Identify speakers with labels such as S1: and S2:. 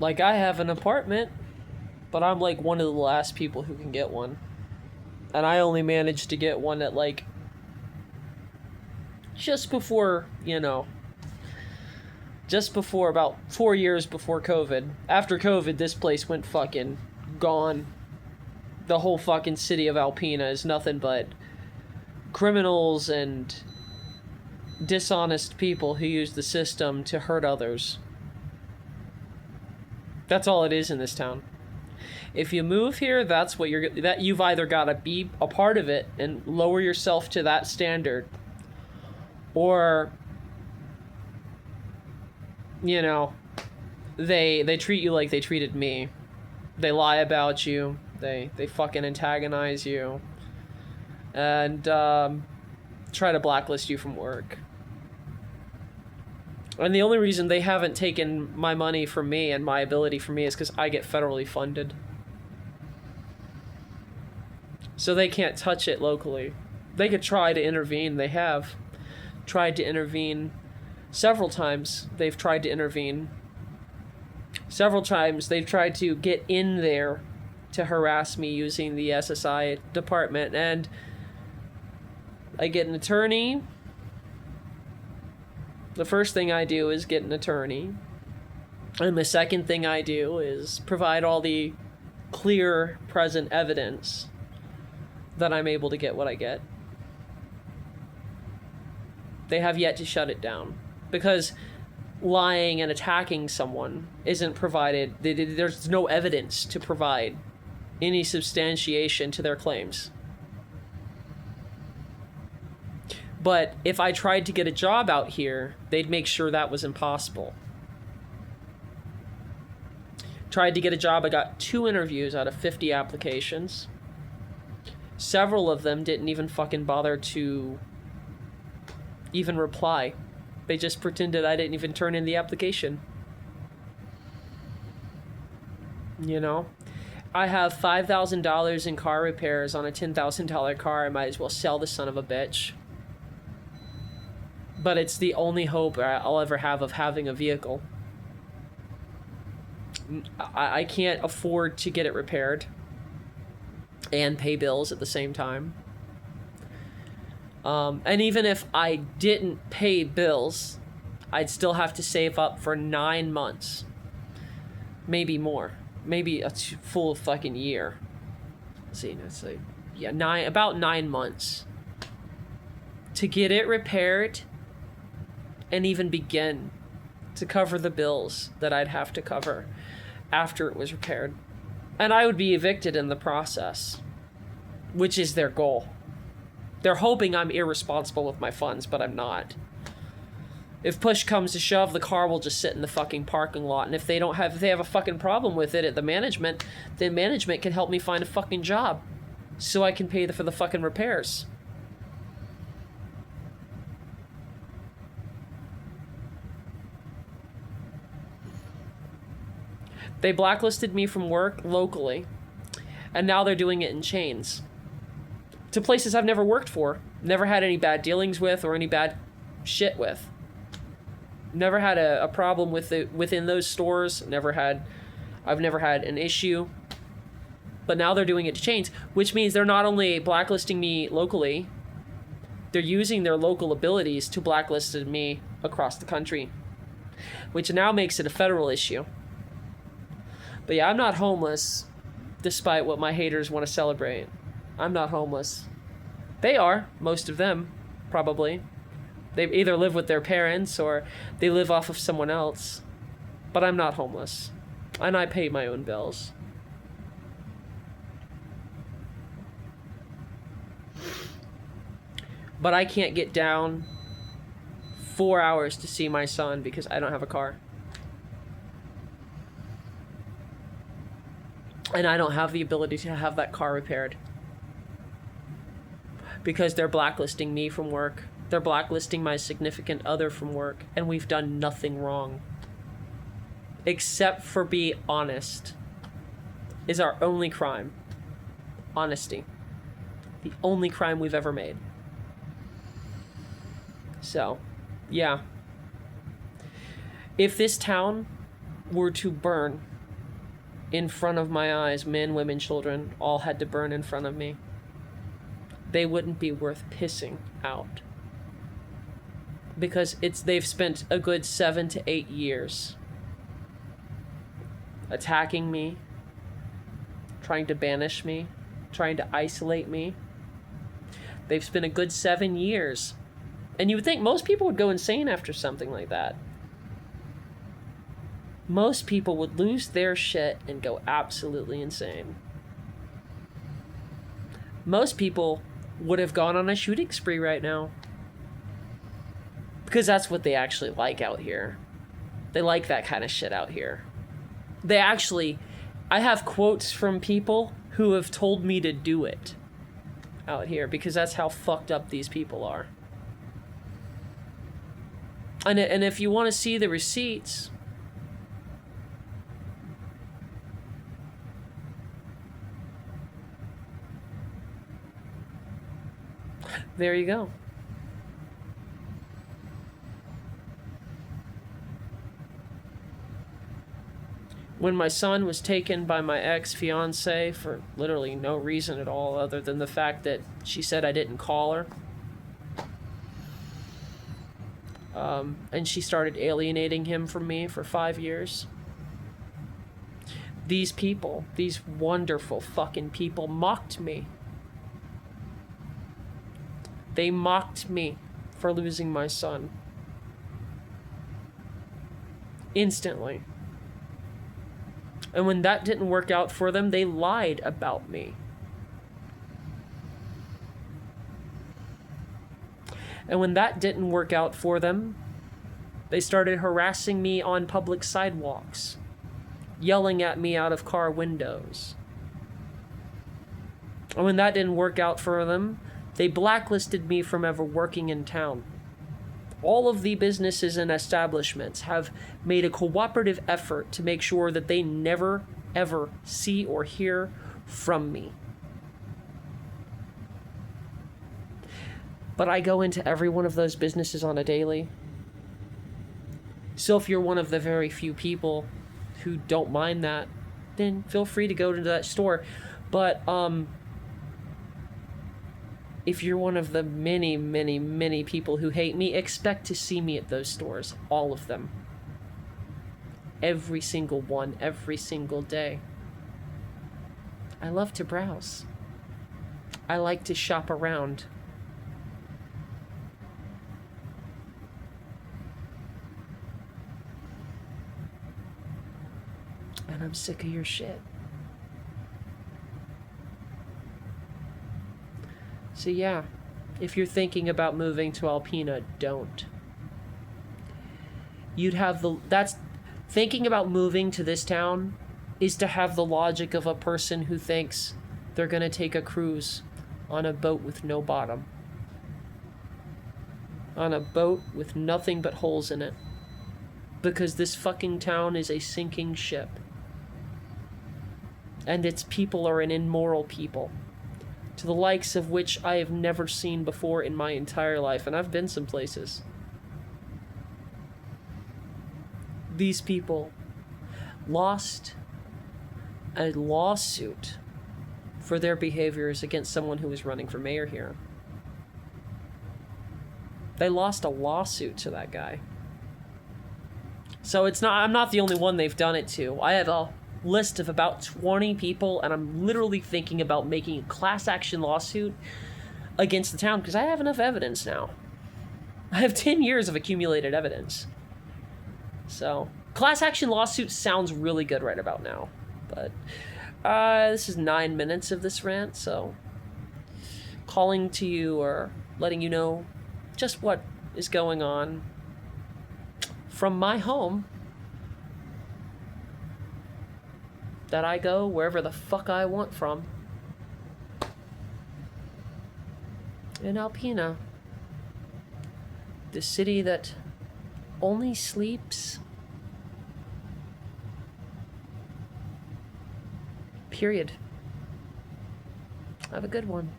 S1: Like, I have an apartment, but I'm like one of the last people who can get one. And I only managed to get one at like just before, just before about 4 years before COVID. After COVID, this place went fucking gone. The whole fucking city of Alpena is nothing but criminals and dishonest people who use the system to hurt others. That's all it is in this town. If you move here, that's what you've either got to be a part of it and lower yourself to that standard, or they treat you like they treated me. They lie about you. They fucking antagonize you and try to blacklist you from work. And the only reason they haven't taken my money from me and my ability from me is because I get federally funded. So they can't touch it locally. They could try to intervene. They have tried to intervene several times. They've tried to intervene several times. They've tried to get in there to harass me using the SSI department. And I get an attorney. The first thing I do is get an attorney. And the second thing I do is provide all the clear, present evidence that I'm able to get what I get. They have yet to shut it down. Because lying and attacking someone isn't provided. There's no evidence to provide any substantiation to their claims. But if I tried to get a job out here, they'd make sure that was impossible. Tried to get a job, I got 2 interviews out of 50 applications. Several of them didn't even fucking bother to even reply. They just pretended I didn't even turn in the application. I have $5,000 in car repairs on a $10,000 car. I might as well sell the son of a bitch. But it's the only hope I'll ever have of having a vehicle. I can't afford to get it repaired and pay bills at the same time. And even if I didn't pay bills, I'd still have to save up for 9 months. Maybe more. Maybe a full fucking year. Let's see, about 9 months to get it repaired and even begin to cover the bills that I'd have to cover after it was repaired. And I would be evicted in the process, which is their goal. They're hoping I'm irresponsible with my funds, but I'm not. If push comes to shove, the car will just sit in the fucking parking lot, and if they have a fucking problem with it at the management, then management can help me find a fucking job so I can pay for the fucking repairs. They blacklisted me from work locally, and now they're doing it in chains to places I've never worked for, never had any bad dealings with or any bad shit with. Never had a problem within those stores. I've never had an issue. But now they're doing it to chains, which means they're not only blacklisting me locally, they're using their local abilities to blacklist me across the country, which now makes it a federal issue. But yeah, I'm not homeless, despite what my haters want to celebrate. I'm not homeless. They are, most of them, probably. They either live with their parents or they live off of someone else. But I'm not homeless. And I pay my own bills. But I can't get down 4 hours to see my son because I don't have a car. And I don't have the ability to have that car repaired. Because they're blacklisting me from work. They're blacklisting my significant other from work. And we've done nothing wrong. Except for be honest. Is our only crime. Honesty. The only crime we've ever made. So, yeah. If this town were to burn in front of my eyes, men, women, children, all had to burn in front of me, they wouldn't be worth pissing out. Because they've spent a good 7 to 8 years attacking me, trying to banish me, trying to isolate me. They've spent a good 7 years. And you would think most people would go insane after something like that. Most people would lose their shit and go absolutely insane. Most people would have gone on a shooting spree right now. Because that's what they actually like out here. They like that kind of shit out here. They actually... I have quotes from people who have told me to do it out here, because that's how fucked up these people are. And if you want to see the receipts... there you go. When my son was taken by my ex-fiance for literally no reason at all other than the fact that she said I didn't call her. And she started alienating him from me for 5 years. These people, these wonderful fucking people, mocked me. They mocked me for losing my son. Instantly. And when that didn't work out for them, they lied about me. And when that didn't work out for them, they started harassing me on public sidewalks, yelling at me out of car windows. And when that didn't work out for them, they blacklisted me from ever working in town. All of the businesses and establishments have made a cooperative effort to make sure that they never, ever see or hear from me. But I go into every one of those businesses on a daily. So if you're one of the very few people who don't mind that, then feel free to go to that store. But, if you're one of the many, many, many people who hate me, expect to see me at those stores. All of them. Every single one, every single day. I love to browse. I like to shop around. And I'm sick of your shit. So yeah, if you're thinking about moving to Alpena, don't. Thinking about moving to this town is to have the logic of a person who thinks they're gonna take a cruise on a boat with no bottom. On a boat with nothing but holes in it. Because this fucking town is a sinking ship. And its people are an immoral people. To the likes of which I have never seen before in my entire life, and I've been some places. These people lost a lawsuit for their behaviors against someone who was running for mayor here. They lost a lawsuit to that guy. So I'm not the only one they've done it to. I have a list of about 20 people, and I'm literally thinking about making a class action lawsuit against the town because I have enough evidence now. I have 10 years of accumulated evidence. So, class action lawsuit sounds really good right about now. But, this is 9 minutes of this rant, so calling to you or letting you know just what is going on from my home, that I go wherever the fuck I want from. In Alpena, the city that only sleeps. Period. Have a good one.